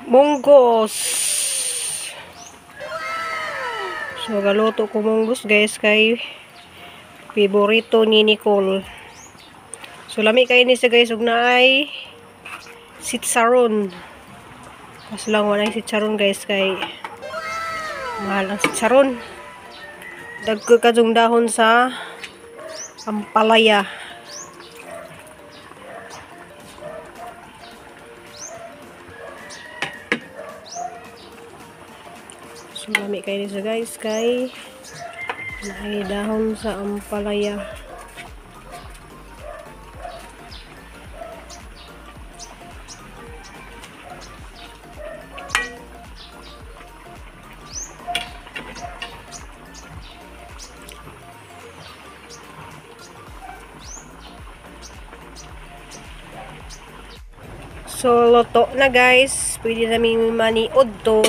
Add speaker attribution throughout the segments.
Speaker 1: Munggos. So galuto ko munggos guys kay favorito ni Nicole. So lami kay ni siya guys ug naay sitsaron. Mas lang wala sitsaron guys kay mahal ang sitsaron. Dagko kadung dahon sa ampalaya. Sumami kayo nito guys kay naay dahon sa ampalaya. So loto na guys, pwede namin maniod to.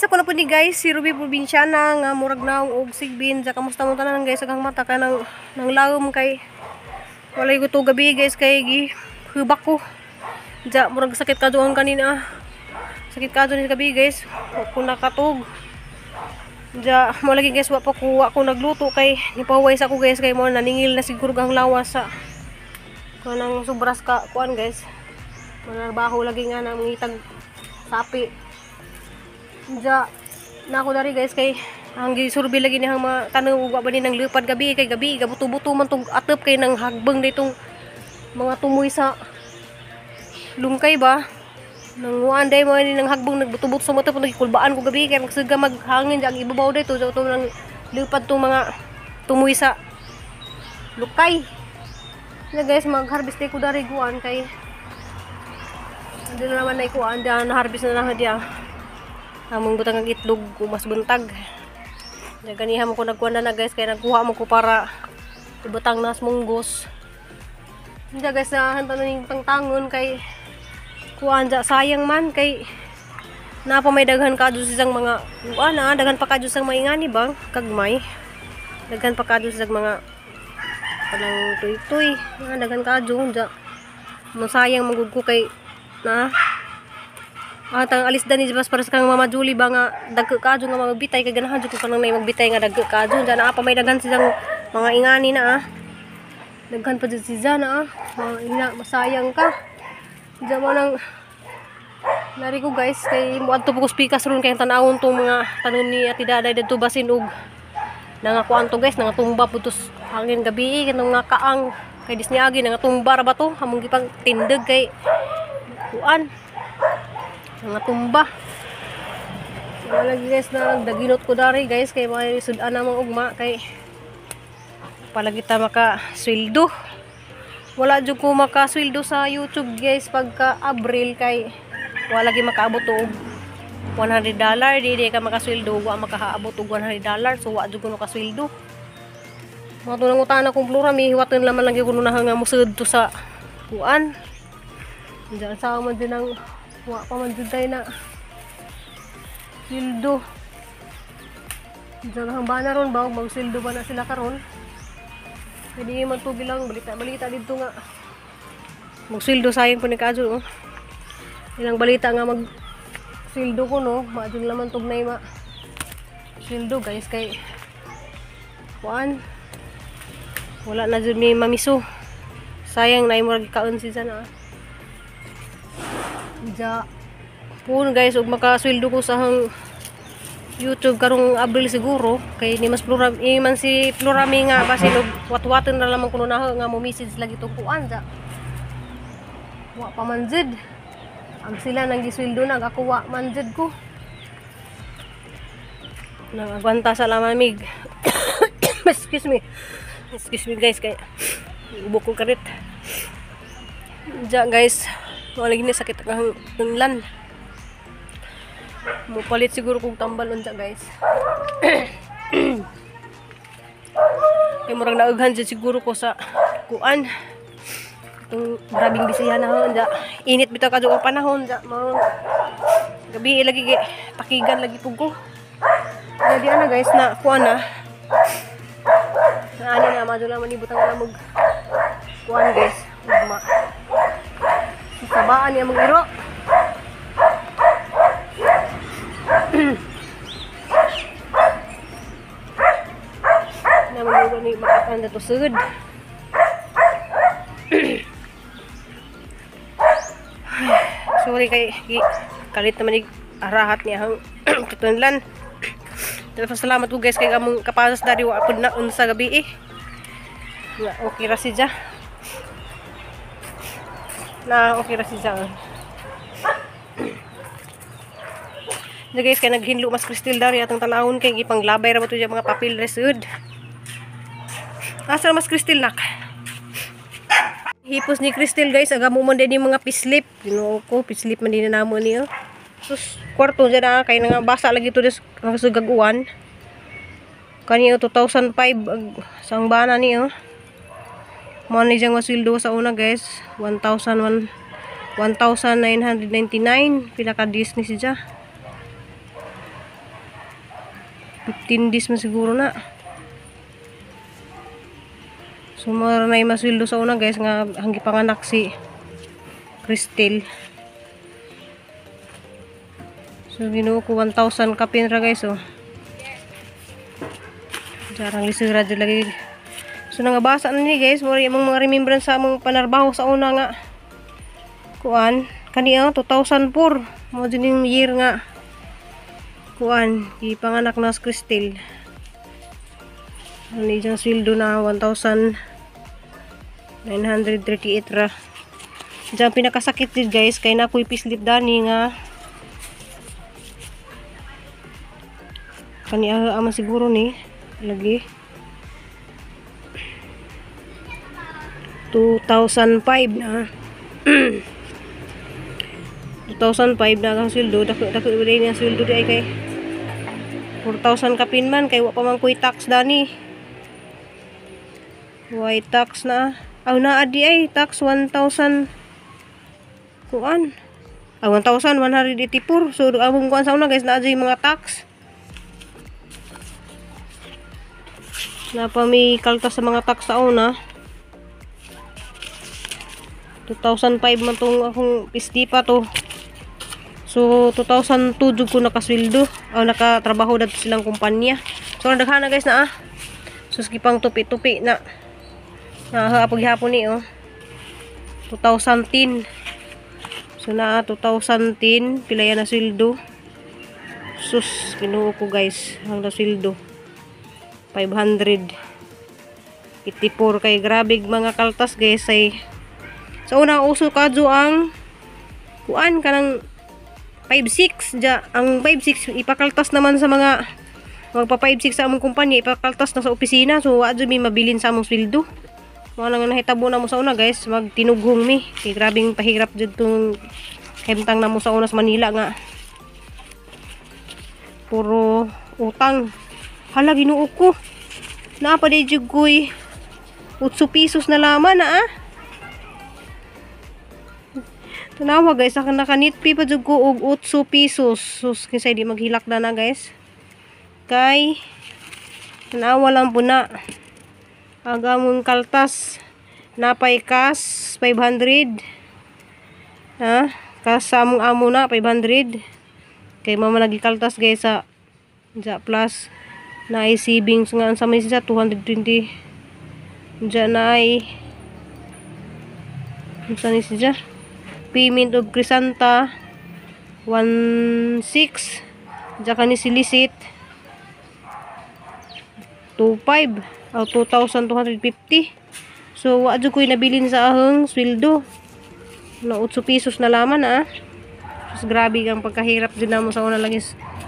Speaker 1: Ako na po ni guys, si Ruby Probinsyana nga murag naong og sigbin sa kamusta mo tanan guys agang mata ka nang lawom kay walay ko to gabi guys kay hubak ko. Ja murag sakit ka doon kanina. Sakit ka doon gabi guys. Ko nakatog. Ja mo lagi guys wa pa ko nagluto kay nipawais ako guys kay mo naningil na siguro ang lawas sa kanang sobras ka kuan guys. Manarbaho lagi nga na mangitag sapi. Ja na ako dari guys kay ang gisurbi lagi ni hang mga kanang ugwa ba ni nang lipad gabi kay gabi gabuto-buto man tong atep kay nang hagbeng ditong mga tumoy sa lungkay ba nang uan day mo ni nang hagbeng nagbuto-buto sa mata pag kulbaan ko gabi kay magsiga maghangin ang ibabaw dito so to nang lipad tong mga tumoy sa lukay na guys mag-harvest ko dari guan kay ando na naman na ikuan na harvest na lang dia. Among butang ang itlog mas buntag. Ganiha mo ko nagkuha na guys kaya nagkuha mo ko para ibutang nas munggos. Hindi guys na hanta na yung tangtangon kay kuhaan dya sayang man kay napa may daghan ka doon sa mga daghan pa ka doon sa maingani bang kagmay. Daghan pa ka doon sa mga palang tuy-tuy. Daghan ka doon dya. Masayang magud ko kay na atang alis dani jebas para sa kang Mama Julie ba nga dagko kadyo nga magbitay kay ganahan jud ko kanang nay magbitay nga dagko kadyo diyan apa may daghan silang mga ingani na daghan pa jud si Zana ina masayang ka diyan mo nang nari ko guys kay mo adto pugos pikas ron kay tan-awon tong mga tanon ni Ati Daday didto basin og nangakuan to guys nangatumba putos hangin gabi kanang nga kaang kay disniagi nangatumba ra ba to hamong gipang tindeg kay kuan mga tumba. Wala guys na nagdaginot ko dari guys kay may sudan namang ugma kay palagi ta maka-sweldo. Wala jud ko maka-sweldo sa YouTube guys pagka Abril kay wala gi makaabot og $100 di ka maka-sweldo wa makaabot og $100 so wa jud ko maka-sweldo. Mga tunang utana kong plurami hiwaton laman lang kuno na nga musud to sa kuan. Diyan sa man din ang wa pa man jud na sildo. Diyan ang bana ron ba magsildo ba na sila karon? Pwede man to bilang balita dito nga. Magsildo sayang po ni kadyo. Ilang balita nga magsildo ko no, maadun laman tugnay ma. Sildo guys kay kuan. Wala na jud mi mamiso. Sayang na imo kaon si sana. Ja pun guys ug makasweldo ko sa hang YouTube karong Abril siguro kay ni mas plurami man si plurami nga basin og watwaton ra lamang kuno na nga mo message lagi tong kuan ja wa pa man jud ang sila nang gisweldo na ako wa man jud ko nang agwanta sa lamamig. excuse me guys kay ubok ko karit ja guys wala gini sakit ang tunglan. Mo palit siguro kung tambal unsa guys. Kay murag naughan jud siguro ko sa kuan. Itong grabing bisihan na hon. Init bitaw ka ang panahon. Gabi lagi takigan lagi pugo. Jadi ana guys na kuan na. Ani na madula man ibutang lamog. Kuan guys. Ugma. Sabaan niya mong iro. Naman iro ni makatanda to sud. Sorry kay kalit naman ni arahat niya hang tutunlan. Pero salamat po guys kay among kapasas dari wa pud na unsa gabi eh. Na okay ra siya. Na guys kay naghinlo mas kristal dari atong tanawon kay gipanglabay ra ba to mga papel resud. Asa mas kristal nak. Hipos ni Crystal guys, aga mo man din yung mga pislip. Ginoo ko, pislip man din na namo niyo. Sus, kwarto dyan na, kaya nga basa lagi ito des nakasugaguan. Kaniyo 2005, sang bana niyo. Mo ni diyang masildo sa una guys, 1,999, pinaka-dis ni siya. 15 dis man siguro na. So, mara na yung masildo sa una guys nga hanggi panganak si Crystal. So, ginuo ko 1,000 kapin ra guys oh. Jarang lisira dyan lagi. So, nangabasa na ni guys. Mara yung mga remembrance sa among panarbaho sa una nga. Kuan. Kaniya 2004. Mo dyan yung year nga. Kuan. Ipanganak na si Crystal. Ano yung sildo na 1,938 ra. Diyan pinakasakit din guys kay napoy pislip dani nga kani ama siguro ni lagi 2005 na 2005 na ang sildo dako rin ang sildo di ay kay 4,000 kapin man kay wa pa man koy tax dani. Why tax na? Aw na adi ay tax 1,000 kuan. 1,184. So among kuan sa una guys na adi mga tax. Na pa may kaltas sa mga tax sa una. 2005 man tong akong pistipa to. So 2002 jud ko nakasweldo. Nakatrabaho dito silang kumpanya. So daghan na guys na So skipang tupi-tupi na. Paghapon ni 2010. So na 2010 pila yan na sweldo. Sus kinuha ko guys ang na sweldo 584 kay grabe mga kaltas guys ay sa una uso kadyo ang kuan kanang 5-6 ang 5-6 ipakaltas naman sa mga magpa 5-6 sa among kumpanya ipakaltas na sa opisina so adyo mi mabilin sa among sweldo. Mga nang nahitabo na mo sa una guys, magtinughong mi. Kay grabing pahirap dyan itong hemtang na mo sa una sa Manila nga. Puro utang. Hala, ginuo ko. Naapa day dyan ko'y 8 pesos na laman na Tanawa guys, akan nakanitpi pa dyan ko og 8 pesos. Sus, kinsay di maghilak na guys. Kay, tanawa lang po na. Agamon kaltas napay kas 500 kas sa among amo na 500 kay mama nagikaltas guys sa plus na ay savings nga sa may siya 220 dyan na ay saan ni siya payment of Crisanta 1,600 dyan ka ni silicit 2,500 2,250. So wadyo ko'y nabilin sa ahong sweldo na 8 pesos na laman Mas grabe ang pagkahirap din na mo sa una lagi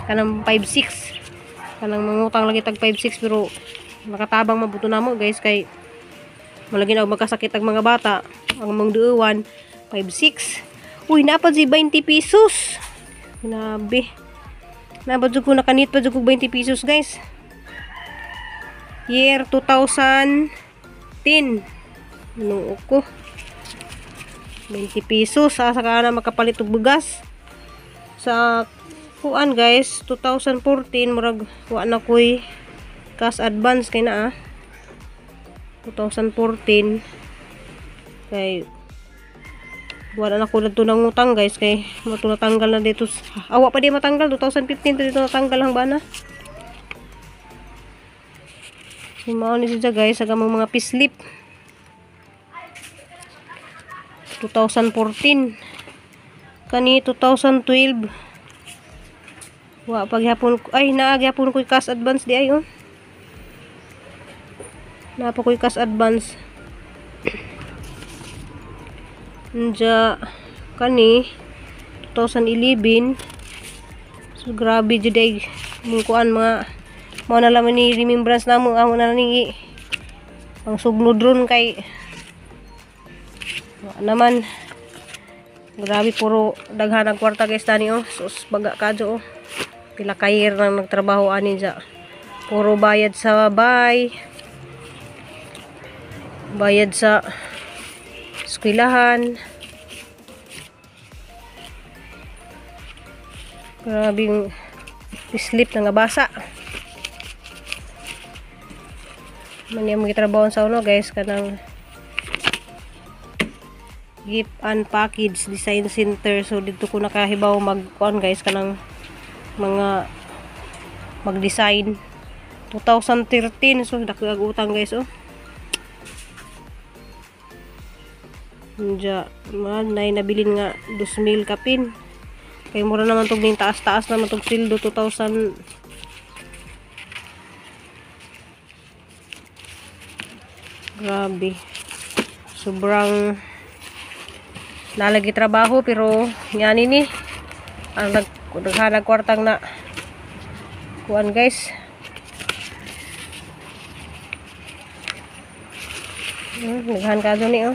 Speaker 1: kanang 5-6 kanang mangutang lagi tag 5-6 pero nakatabang mabuto na mo guys kay malagi na magkasakit ang mga bata ang mga duuwan 5-6. Uy napad si 20 pesos grabe napad ko nakanit pa ko 20 pesos guys. Year 2010. Ano ko? 20 pesos asa ka na makapalit og bugas sa kuan guys. 2014 murag wa na koy cash advance kay na 2014 kay wala na ko dito ng utang guys kay natanggal na dito. Awa pa di matanggal 2015 dito natanggal ang bana. Mao ni siya guys aga mga pislip 2014 kani 2012 wa paghapon ay naagyapon ko cash advance di ay na pa ko cash advance nja kani 2011. So grabe jud ay mong kuan mga mao na laman ni remembrance namo amo na ni ang sugnod ron kay naman grabe puro daghan ang kwarta guys tani sus baga kadyo pila kayer nang nagtrabaho ani dya puro bayad sa bayad sa eskwelahan. Grabing slip na nga basa man yung mga trabaho sa uno guys kanang gift and package design center. So dito ko nakahibaw magkuan guys kanang mga mag-design 2013. So dakag utang guys Diya, man, nabilin nga 2,000 kapin. Kaya mura naman itong ning taas-taas naman itong sildo 2,000. Grabe. Sobrang nalagi trabaho pero yan ini ang naghanag kwartang na kuan guys. Naghan ka doon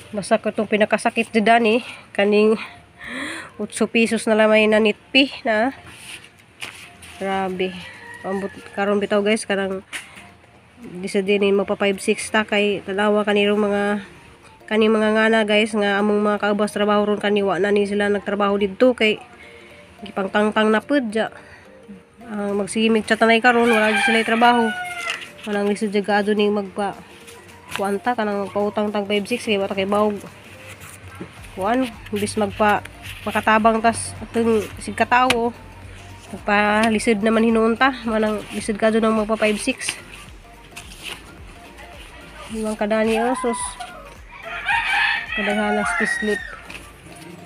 Speaker 1: basta ko itong pinakasakit dyan kaning 8 pesos na lamay na nitpi na grabe pambut karon bitaw guys karang di sa din magpa 5-6 ta kay tanawa kanirong mga ngana guys nga among mga kaubas trabaho ron kaniwa na ni sila nagtrabaho didto kay gipangtangtang na pud ja magsigimig chatanay karon wala di sila trabaho walang lisod jaga ado ning magpa kuanta kanang pautang tag 5-6 kay wala kay bawog kuan bis makatabang tas atong sigkatawo magpalisod naman hinuon ta manang lisod ka do nang magpa 5-6 ibang kadani sus kadaghanas pislip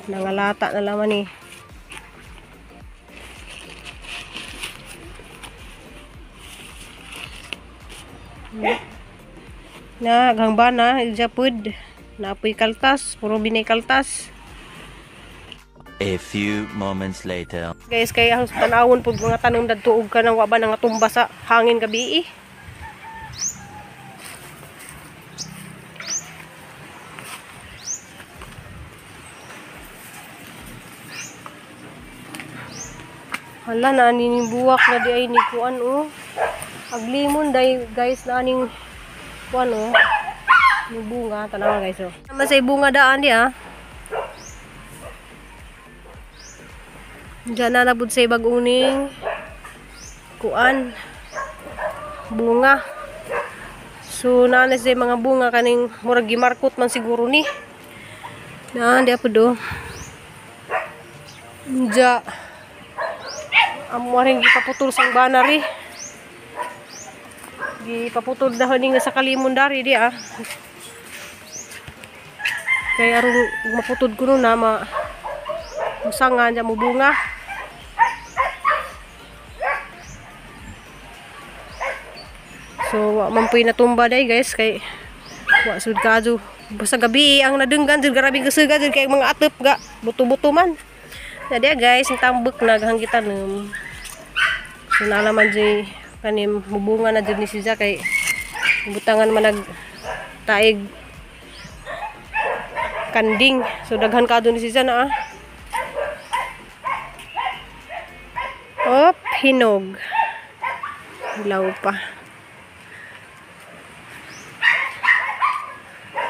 Speaker 1: nangalata na laman na gangba na japud napoy kaltas puro binay kaltas.
Speaker 2: A few moments later
Speaker 1: Guys kay ang tanawon pud mga tanom dadtuog ka nang wa ba nga tumba sa hangin gabi hala na aning buwak na di ay ni kuan aglimon day guys na aning kuan yung bunga tanawa guys naman sa bunga daan di diyan na nabud sa bag-uning kuan bunga. So naana sa mga bunga kaning murag gimarkot man siguro ni na di apod diya amo ring gipaputol sang banari gipaputol dahon nga sa kalimon dari di kaya aron maputod ko na musangan dyan mo bunga. So mampuy na tumba day guys kay wa sud kadyo basta gabi ang nadenggan jud grabe gasega jud kay mga atep ga buto-buto man jadi guys ang tambek naghanggitan so nalaman jay kanim mubunga na jud ni siya kay butangan man nagtaig kanding so daghan kadto ni siya na hinog hilaw pa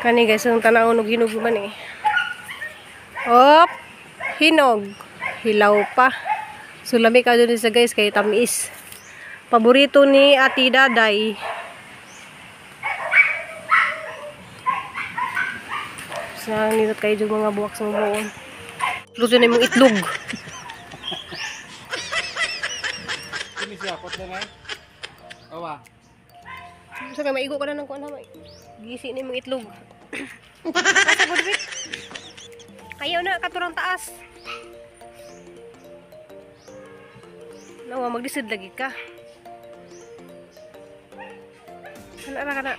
Speaker 1: Kani guys, yung tanaw og hinog man eh. Op, hinog. Hilaw pa. So lami ka dun sa guys kay tamis. Paborito ni Ati Daday. Sa nilot kayo yung mga buwak sa buon. Luto na yung itlog.
Speaker 3: Ini siya, kot na Awa.
Speaker 1: So kaya maigo ka na ng kuwan na. Gisi na yung itlog. Asa po dibit? Ayaw na, katurang taas. Nawa, magdisid lagi ka. Kana ka na.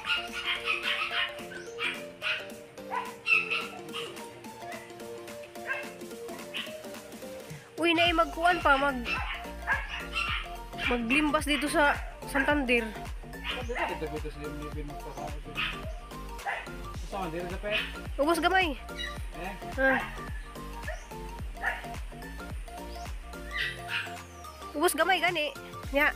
Speaker 1: Uy, na magkuhan pa, maglimbas dito sa Santander. Ubos gamay. Ubos gamay gani. Nya.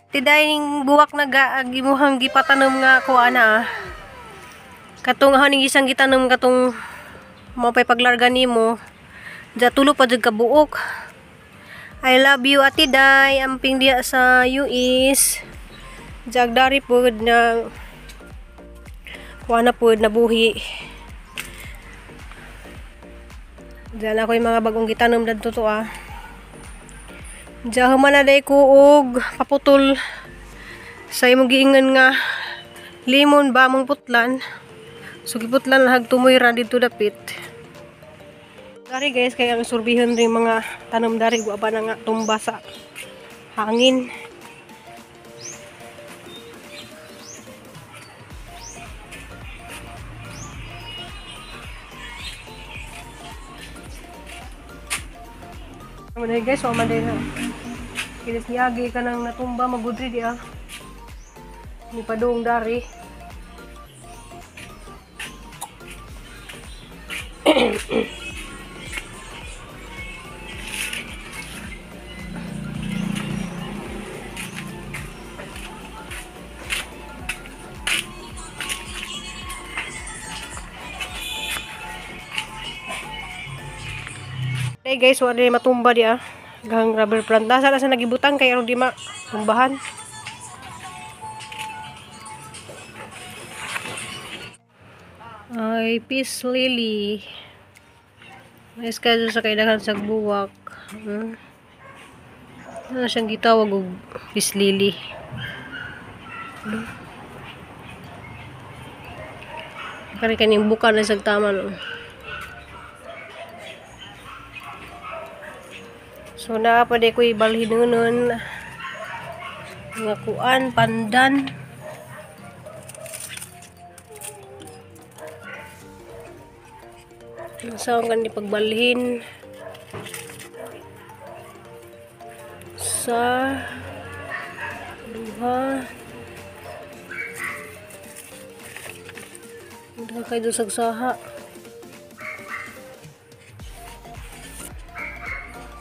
Speaker 1: Tiday ning buwak na gimuhang gipatanom nga kuha na. Katong haning isang gitanom katong mapay paglarga nimo. Ja tulo pa jud ka buok. I love you Ati Day, amping diya sa US. Jagdari pud na kuha na pud na buhi. Diyan ako yung mga bagong gitanom dadto to ah. Diyan human na day ko og paputol sa imong giingon nga limon ba mong putlan. So giputlan hag tumoy ra dito dapit. Dari guys kay ang surbihon ring mga tanom dari wa ba na nga tumba sa hangin. Manay guys, o manay na. Kinitiyagi ka nang natumba magudri di ah. Ni padung dari. Hey guys, wala na matumba di ah. Gang rubber plant. Nasa sa nagibutang kaya di matumbahan. Ay, peace lily. May schedule sa kailangan sa buwak. Ano siyang gitawag og peace lily. Kani kaning buka na sa tama no. So na pa de ko ibalhin nun nga kuan pandan. So ang gani pagbalhin sa duha. Duha kay do sagsaha.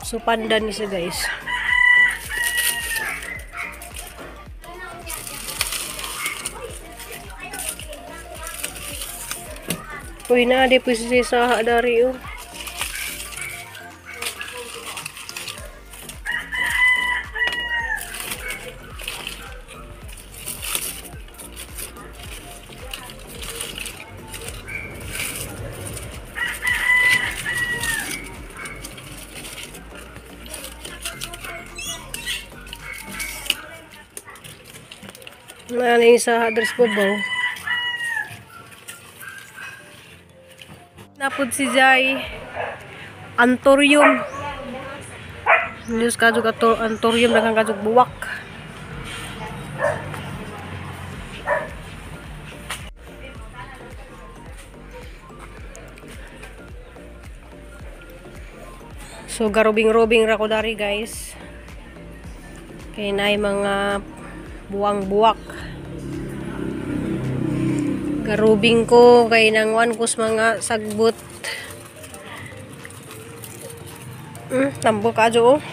Speaker 1: So pandan ni siya guys. Uy na di po siya saha dari oh. Ano yung sa address po ba? Napod si Jai Antorium. News kadug ato Antorium daghang kadug buwak. So garubing-robing ra ko dari guys. Kay naay mga buwang-buwak. Garubing ko kay nang wan kus mga sagbot. Tambo ka jo.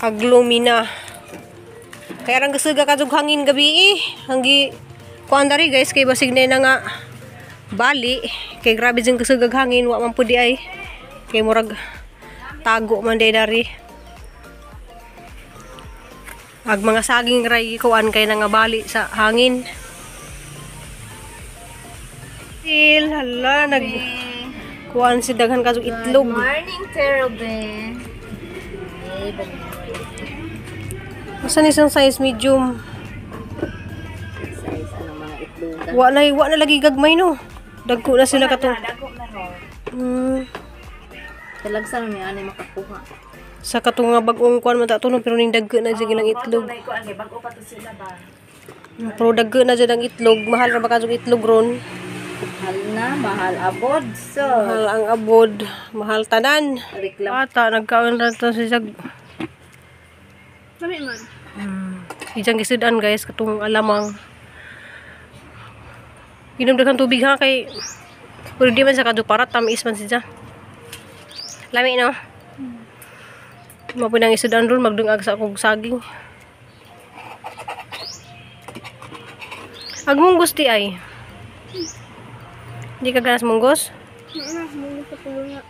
Speaker 1: Aglumina. Kaya rang kasuga ka jog hangin gabi Hanggi kuan dari guys kay basig na nga bali kay grabe jeng kasugag hangin wa man pudi ay kay murag tago man dari. Ag mga saging ray kuan kay nga bali sa hangin. Hala nag kuan si daghan ka jog itlog.
Speaker 4: Good morning, Terobe.
Speaker 1: Asan isang size medium?
Speaker 4: Size ano mga itlogan.
Speaker 1: Wa na lagi gagmay no. Dagko na sila katong.
Speaker 4: Dako na ro. Talagsan mi ani makakuha.
Speaker 1: Sa katong nga bag-ong kuan man ta tunog pero ning dagko na jud ilang itlog.
Speaker 4: Ko ani bago pa to sila ba.
Speaker 1: Pero dagko na jud ang itlog, mahal ra ba ka jud itlog ron?
Speaker 4: Mahal na, mahal abod. So,
Speaker 1: Mahal ang abod, mahal tanan.
Speaker 4: reklam.
Speaker 1: Ata nagkaon ra to si jag.
Speaker 4: Kami man.
Speaker 1: Ijang gisudan guys katong alamang. Inom daghang tubig ha kay pero di man sa kaduparat tamis man siya. Lami no. Mapinang isudan ron magdungag sa akong saging. Agmunggos di ay. Di ka ganas munggos?
Speaker 4: Munggos sa pulo nga.